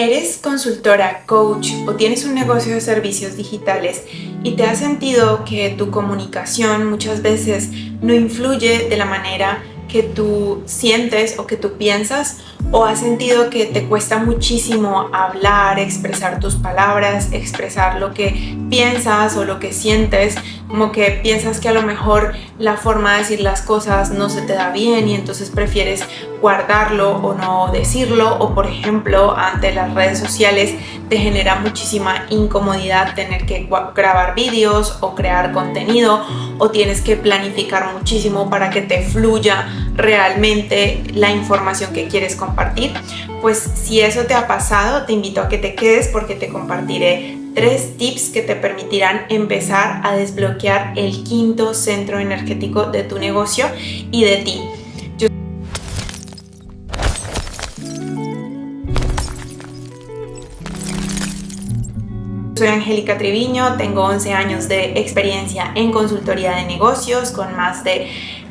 ¿Eres consultora, coach o tienes un negocio de servicios digitales y te has sentido que tu comunicación muchas veces no influye de la manera que tú sientes o que tú piensas? ¿O has sentido que te cuesta muchísimo hablar, expresar tus palabras, expresar lo que piensas o lo que sientes? Como que piensas que a lo mejor la forma de decir las cosas no se te da bien y entonces prefieres guardarlo o no decirlo, o por ejemplo ante las redes sociales te genera muchísima incomodidad tener que grabar vídeos o crear contenido, o tienes que planificar muchísimo para que te fluya realmente la información que quieres compartir. Pues si eso te ha pasado, te invito a que te quedes porque te compartiré 3 tips que te permitirán empezar a desbloquear el quinto centro energético de tu negocio y de ti. Soy Angélica Triviño, tengo 11 años de experiencia en consultoría de negocios con más de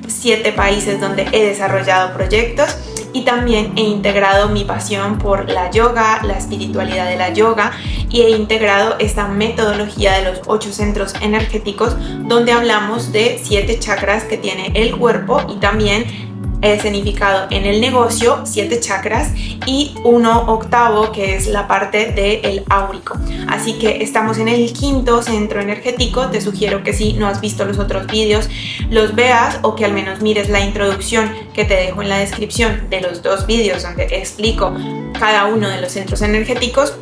7 países donde he desarrollado proyectos, y también he integrado mi pasión por la yoga, la espiritualidad de la yoga, y he integrado esta metodología de los 8 centros energéticos donde hablamos de 7 chakras que tiene el cuerpo, y también he escenificado en el negocio 7 chakras y 1/8 que es la parte del áurico. Así que estamos en el quinto centro energético. Te sugiero que si no has visto los otros vídeos los veas, o que al menos mires la introducción que te dejo en la descripción de los 2 vídeos donde explico cada uno de los centros energéticos,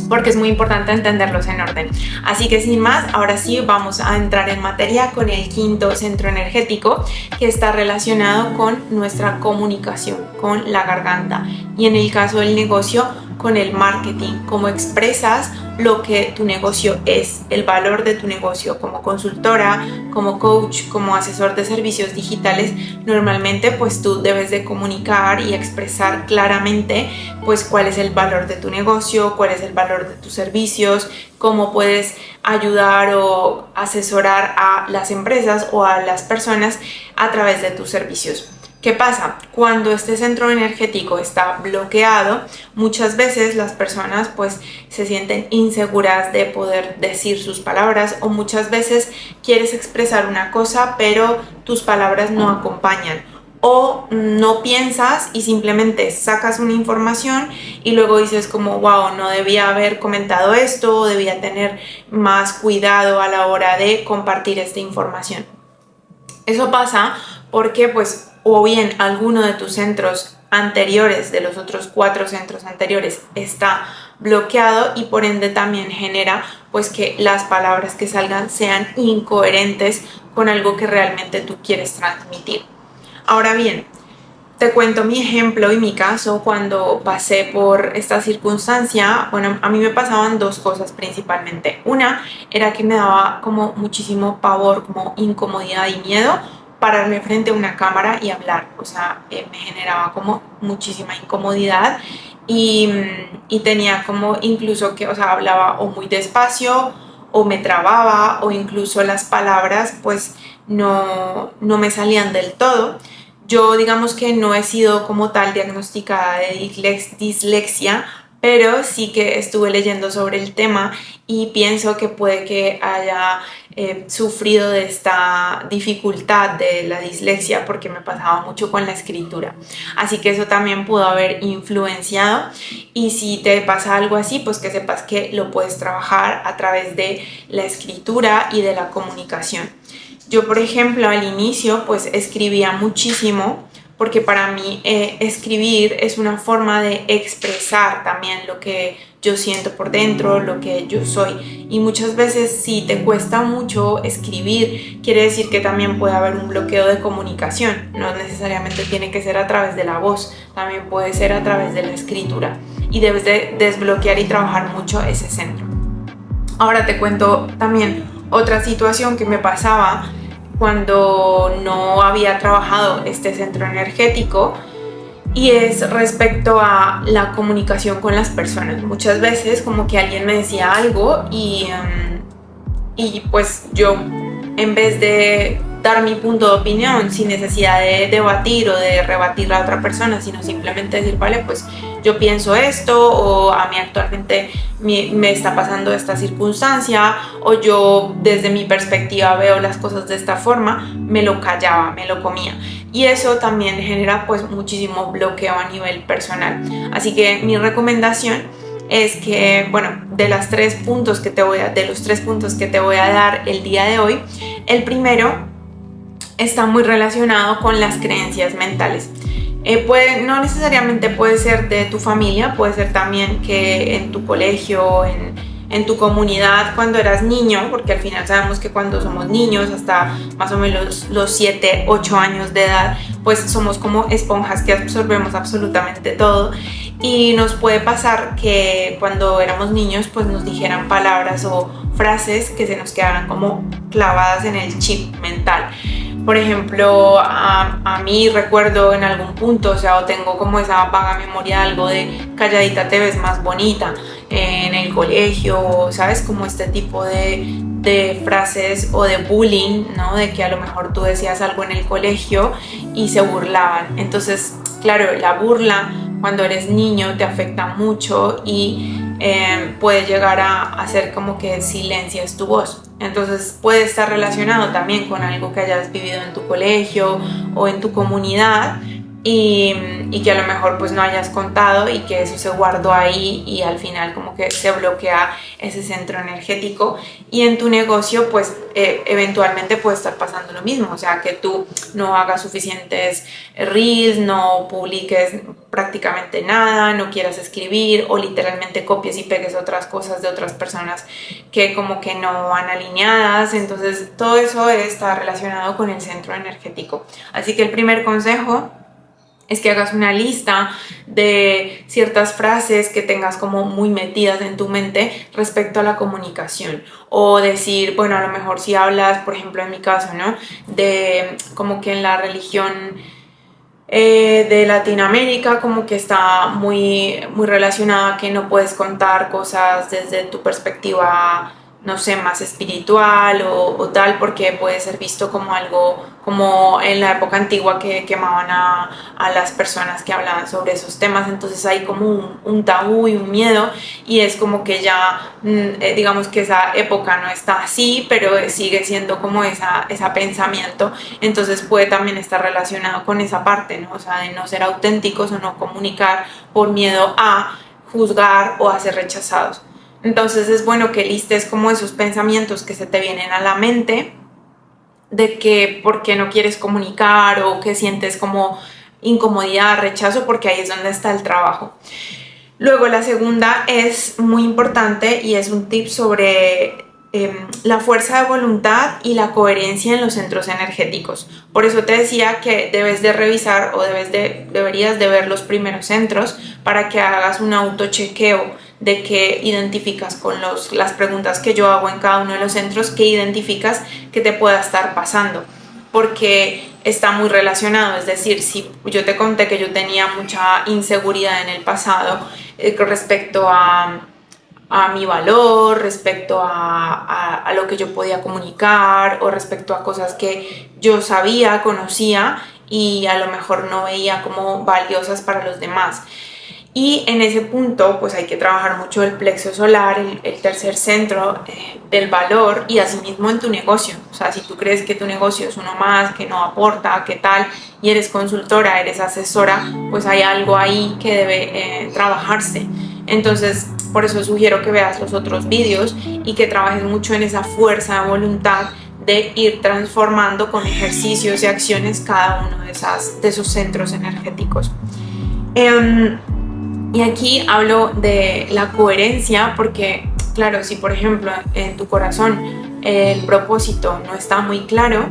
porque es muy importante entenderlos en orden. Así que sin más, ahora sí vamos a entrar en materia con el quinto centro energético, que está relacionado con nuestra comunicación, con la garganta, y en el caso del negocio, con el marketing, cómo expresas lo que tu negocio es, el valor de tu negocio como consultora, como coach, como asesor de servicios digitales. Normalmente pues tú debes de comunicar y expresar claramente pues cuál es el valor de tu negocio, cuál es el valor de tus servicios, cómo puedes ayudar o asesorar a las empresas o a las personas a través de tus servicios. ¿Qué pasa? Cuando este centro energético está bloqueado, muchas veces las personas pues se sienten inseguras de poder decir sus palabras, o muchas veces quieres expresar una cosa pero tus palabras no acompañan, o no piensas y simplemente sacas una información y luego dices como wow, no debía haber comentado esto, o debía tener más cuidado a la hora de compartir esta información. Eso pasa porque pues o bien alguno de tus centros anteriores, de los otros 4 centros anteriores, está bloqueado, y por ende también genera pues que las palabras que salgan sean incoherentes con algo que realmente tú quieres transmitir. Ahora bien, te cuento mi ejemplo y mi caso cuando pasé por esta circunstancia. Bueno, a mí me pasaban 2 cosas principalmente. Una era que me daba como muchísimo pavor, como incomodidad y miedo pararme frente a una cámara y hablar. O sea, me generaba como muchísima incomodidad y tenía como incluso que, o sea, hablaba o muy despacio o me trababa, o incluso las palabras pues no me salían del todo. Yo digamos que no he sido como tal diagnosticada de dislexia, pero sí que estuve leyendo sobre el tema y pienso que puede que haya sufrido de esta dificultad de la dislexia, porque me pasaba mucho con la escritura. Así que eso también pudo haber influenciado, y si te pasa algo así, pues que sepas que lo puedes trabajar a través de la escritura y de la comunicación. Yo, por ejemplo, al inicio pues escribía muchísimo, porque para mí escribir es una forma de expresar también lo que yo siento por dentro, lo que yo soy. Y muchas veces si te cuesta mucho escribir, quiere decir que también puede haber un bloqueo de comunicación. No necesariamente tiene que ser a través de la voz, también puede ser a través de la escritura. Y debes de desbloquear y trabajar mucho ese centro. Ahora te cuento también otra situación que me pasaba cuando no había trabajado este centro energético, y es respecto a la comunicación con las personas. Muchas veces como que alguien me decía algo y pues yo, en vez de dar mi punto de opinión sin necesidad de debatir o de rebatir a otra persona, sino simplemente decir, vale, pues yo pienso esto, o a mí actualmente me está pasando esta circunstancia, o yo desde mi perspectiva veo las cosas de esta forma, me lo callaba, me lo comía. Y eso también genera pues muchísimo bloqueo a nivel personal. Así que mi recomendación es que, bueno, de los 3 puntos que te voy a dar el día de hoy, el primero está muy relacionado con las creencias mentales. No necesariamente puede ser de tu familia, puede ser también que en tu colegio, en tu comunidad cuando eras niño, porque al final sabemos que cuando somos niños hasta más o menos los 7, 8 años de edad, pues somos como esponjas que absorbemos absolutamente todo, y nos puede pasar que cuando éramos niños pues nos dijeran palabras o frases que se nos quedaran como clavadas en el chip mental. Por ejemplo, a mí recuerdo en algún punto, o tengo como esa vaga memoria de algo de calladita te ves más bonita en el colegio, ¿sabes? Como este tipo de frases o de bullying, ¿no? De que a lo mejor tú decías algo en el colegio y se burlaban. Entonces, claro, la burla cuando eres niño te afecta mucho y puede llegar a hacer como que silencias tu voz. Entonces puede estar relacionado también con algo que hayas vivido en tu colegio o en tu comunidad y que a lo mejor pues no hayas contado y que eso se guardó ahí y al final como que se bloquea ese centro energético, y en tu negocio pues eventualmente puede estar pasando lo mismo, o sea que tú no hagas suficientes reels, no publiques prácticamente nada, no quieras escribir o literalmente copies y pegues otras cosas de otras personas que como que no van alineadas. Entonces todo eso está relacionado con el centro energético. Así que el primer consejo es que hagas una lista de ciertas frases que tengas como muy metidas en tu mente respecto a la comunicación, o decir, bueno, a lo mejor si hablas, por ejemplo en mi caso, ¿no? De como que en la religión de Latinoamérica como que está muy, muy relacionada, que no puedes contar cosas desde tu perspectiva, no sé, más espiritual o tal, porque puede ser visto como algo, como en la época antigua que quemaban a las personas que hablaban sobre esos temas. Entonces hay como un tabú y un miedo, y es como que ya digamos que esa época no está así, pero sigue siendo como ese pensamiento. Entonces puede también estar relacionado con esa parte, ¿no? O sea, de no ser auténticos o no comunicar por miedo a juzgar o a ser rechazados. Entonces es bueno que listes como esos pensamientos que se te vienen a la mente de que por qué no quieres comunicar o que sientes como incomodidad, rechazo, porque ahí es donde está el trabajo. Luego la segunda es muy importante y es un tip sobre la fuerza de voluntad y la coherencia en los centros energéticos. Por eso te decía que debes de revisar o deberías de ver los primeros centros para que hagas un autochequeo de que identificas con las preguntas que yo hago en cada uno de los centros, que identificas que te pueda estar pasando, porque está muy relacionado. Es decir, si yo te conté que yo tenía mucha inseguridad en el pasado respecto a mi valor, respecto a lo que yo podía comunicar, o respecto a cosas que yo sabía, conocía y a lo mejor no veía como valiosas para los demás. Y en ese punto pues hay que trabajar mucho el plexo solar, el tercer centro del valor, y asimismo en tu negocio. O sea, si tú crees que tu negocio es uno más, que no aporta, que tal, y eres consultora, eres asesora, pues hay algo ahí que debe trabajarse. Entonces, por eso sugiero que veas los otros vídeos y que trabajes mucho en esa fuerza de voluntad de ir transformando con ejercicios y acciones cada uno de esos centros energéticos. Y aquí hablo de la coherencia porque, claro, si por ejemplo en tu corazón el propósito no está muy claro,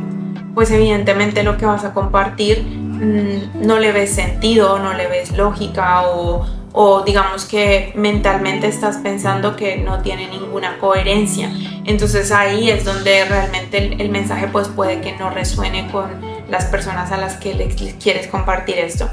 pues evidentemente lo que vas a compartir no le ves sentido, no le ves lógica, o digamos que mentalmente estás pensando que no tiene ninguna coherencia. Entonces ahí es donde realmente el mensaje pues puede que no resuene con las personas a las que les quieres compartir esto.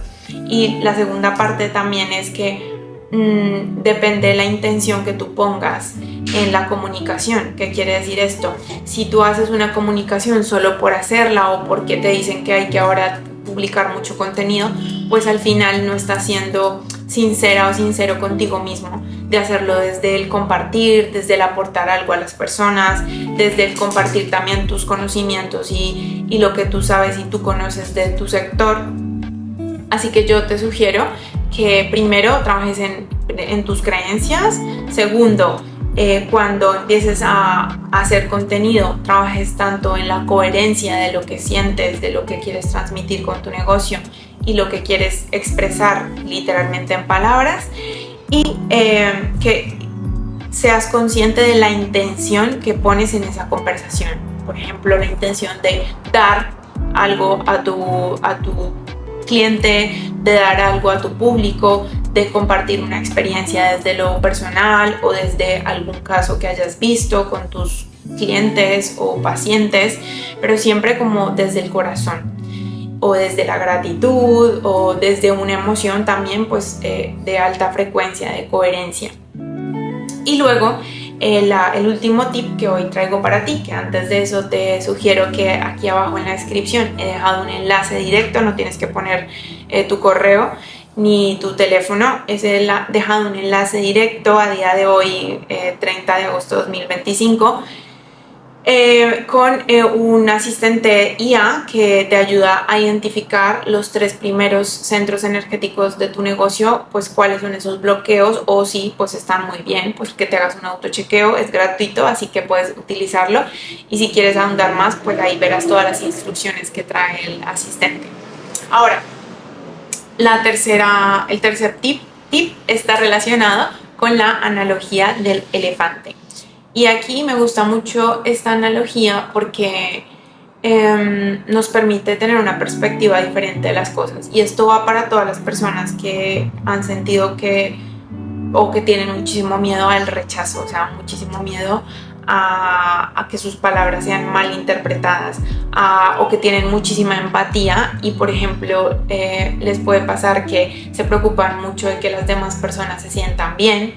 Y la segunda parte también es que depende de la intención que tú pongas en la comunicación. ¿Qué quiere decir esto? Si tú haces una comunicación solo por hacerla o porque te dicen que hay que ahora publicar mucho contenido, pues al final no está siendo sincera o sincero contigo mismo, de hacerlo desde el compartir, desde el aportar algo a las personas, desde el compartir también tus conocimientos y lo que tú sabes y tú conoces de tu sector. Así que yo te sugiero que primero trabajes en tus creencias. Segundo, cuando empieces a hacer contenido, trabajes tanto en la coherencia de lo que sientes, de lo que quieres transmitir con tu negocio y lo que quieres expresar literalmente en palabras, y que seas consciente de la intención que pones en esa conversación. Por ejemplo, la intención de dar algo a tu cliente, de dar algo a tu público, de compartir una experiencia desde lo personal o desde algún caso que hayas visto con tus clientes o pacientes, pero siempre como desde el corazón o desde la gratitud o desde una emoción también pues de alta frecuencia, de coherencia. Y luego el último tip que hoy traigo para ti, que antes de eso te sugiero que aquí abajo en la descripción he dejado un enlace directo, no tienes que poner tu correo ni tu teléfono, he dejado un enlace directo a día de hoy, 30 de agosto de 2025, con un asistente IA que te ayuda a identificar los 3 primeros centros energéticos de tu negocio, pues cuáles son esos bloqueos, o si pues están muy bien, pues que te hagas un autochequeo, es gratuito, así que puedes utilizarlo, y si quieres ahondar más, pues ahí verás todas las instrucciones que trae el asistente. Ahora, el tercer tip está relacionado con la analogía del elefante. Y aquí me gusta mucho esta analogía porque nos permite tener una perspectiva diferente de las cosas. Y esto va para todas las personas que han sentido que tienen muchísimo miedo al rechazo, o sea, muchísimo miedo a que sus palabras sean mal interpretadas, o que tienen muchísima empatía y, por ejemplo, les puede pasar que se preocupan mucho de que las demás personas se sientan bien,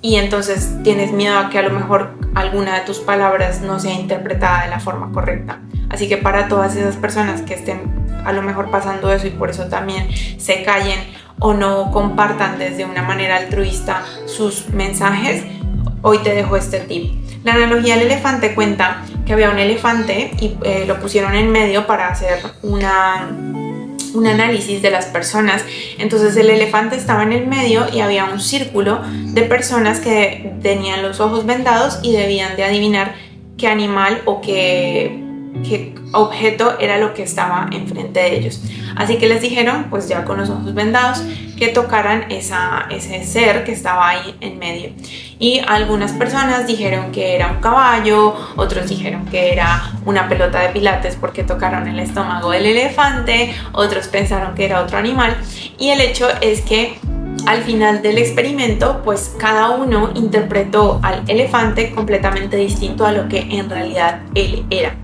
y entonces tienes miedo a que a lo mejor alguna de tus palabras no sea interpretada de la forma correcta. Así que para todas esas personas que estén a lo mejor pasando eso y por eso también se callen o no compartan desde una manera altruista sus mensajes, hoy te dejo este tip. La analogía del elefante cuenta que había un elefante y lo pusieron en medio para hacer un análisis de las personas. Entonces el elefante estaba en el medio y había un círculo de personas que tenían los ojos vendados y debían de adivinar qué animal o qué objeto era lo que estaba enfrente de ellos. Así que les dijeron, pues ya con los ojos vendados, que tocaran ese ser que estaba ahí en medio. Y algunas personas dijeron que era un caballo, otros dijeron que era una pelota de pilates porque tocaron el estómago del elefante, otros pensaron que era otro animal. Y el hecho es que al final del experimento, pues cada uno interpretó al elefante completamente distinto a lo que en realidad él era.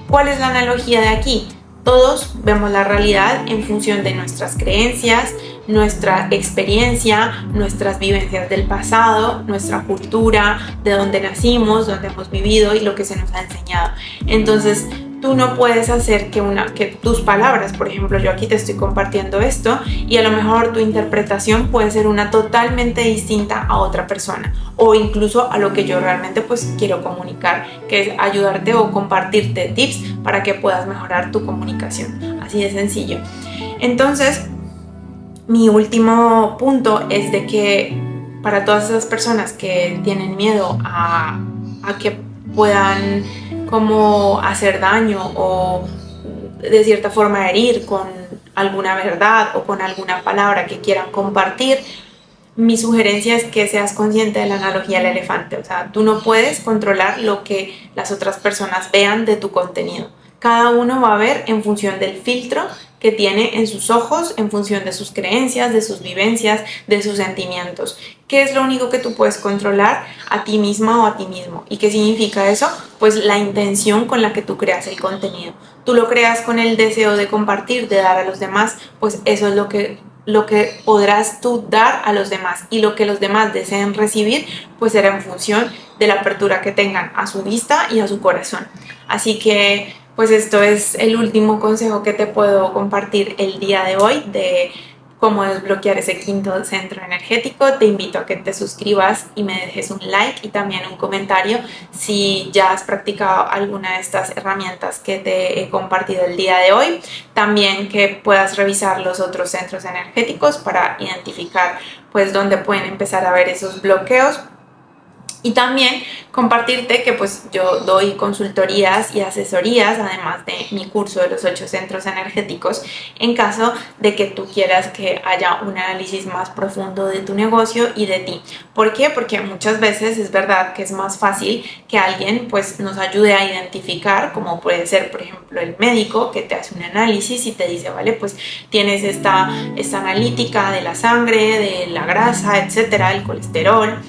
¿Cuál es la analogía de aquí? Todos vemos la realidad en función de nuestras creencias, nuestra experiencia, nuestras vivencias del pasado, nuestra cultura, de dónde nacimos, dónde hemos vivido y lo que se nos ha enseñado. Entonces, tú no puedes hacer que tus palabras, por ejemplo, yo aquí te estoy compartiendo esto y a lo mejor tu interpretación puede ser una totalmente distinta a otra persona, o incluso a lo que yo realmente pues quiero comunicar, que es ayudarte o compartirte tips para que puedas mejorar tu comunicación. Así de sencillo. Entonces, mi último punto es de que para todas esas personas que tienen miedo a que puedan como hacer daño o de cierta forma herir con alguna verdad o con alguna palabra que quieran compartir, mi sugerencia es que seas consciente de la analogía del elefante. O sea, tú no puedes controlar lo que las otras personas vean de tu contenido. Cada uno va a ver en función del filtro que tiene en sus ojos, en función de sus creencias, de sus vivencias, de sus sentimientos. ¿Qué es lo único que tú puedes controlar? A ti misma o a ti mismo. ¿Y qué significa eso? Pues la intención con la que tú creas el contenido. Tú lo creas con el deseo de compartir, de dar a los demás, pues eso es lo que podrás tú dar a los demás, y lo que los demás deseen recibir pues será en función de la apertura que tengan a su vista y a su corazón. Así que pues esto es el último consejo que te puedo compartir el día de hoy, de cómo desbloquear ese quinto centro energético. Te invito a que te suscribas y me dejes un like y también un comentario si ya has practicado alguna de estas herramientas que te he compartido el día de hoy. También que puedas revisar los otros centros energéticos para identificar pues dónde pueden empezar a ver esos bloqueos. Y también compartirte que pues yo doy consultorías y asesorías, además de mi curso de los 8 centros energéticos, en caso de que tú quieras que haya un análisis más profundo de tu negocio y de ti. ¿Por qué? Porque muchas veces es verdad que es más fácil que alguien pues nos ayude a identificar, como puede ser por ejemplo el médico que te hace un análisis y te dice, vale, pues tienes esta analítica de la sangre, de la grasa, etcétera, el colesterol.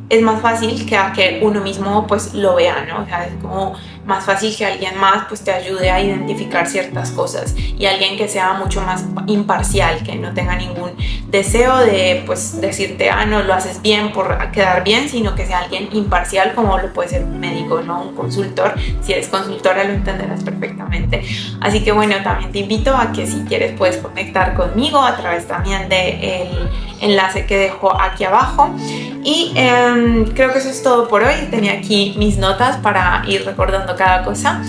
Es más fácil que a que uno mismo pues lo vea, ¿no? O sea, es como más fácil que alguien más pues te ayude a identificar ciertas cosas, y alguien que sea mucho más imparcial, que no tenga ningún deseo de pues decirte, no, lo haces bien por quedar bien, sino que sea alguien imparcial, como lo puede ser un médico, ¿no? Un consultor. Si eres consultora lo entenderás perfectamente. Así que bueno, también te invito a que si quieres puedes conectar conmigo a través también del enlace que dejo aquí abajo. Y creo que eso es todo por hoy. Tenía aquí mis notas para ir recordando cada cosa,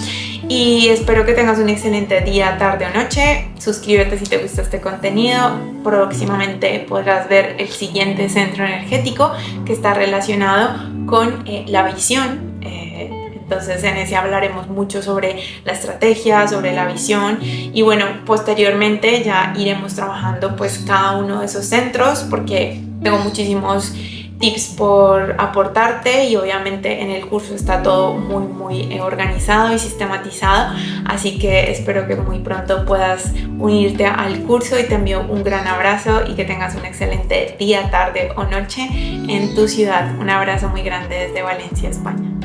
y espero que tengas un excelente día, tarde o noche. Suscríbete si te gusta este contenido. Próximamente podrás ver el siguiente centro energético que está relacionado con la visión. Entonces en ese hablaremos mucho sobre la estrategia, sobre la visión, y bueno, posteriormente ya iremos trabajando pues cada uno de esos centros, porque tengo muchísimos tips por aportarte, y obviamente en el curso está todo muy organizado y sistematizado, así que espero que muy pronto puedas unirte al curso, y te envío un gran abrazo y que tengas un excelente día, tarde o noche en tu ciudad. Un abrazo muy grande desde Valencia, España.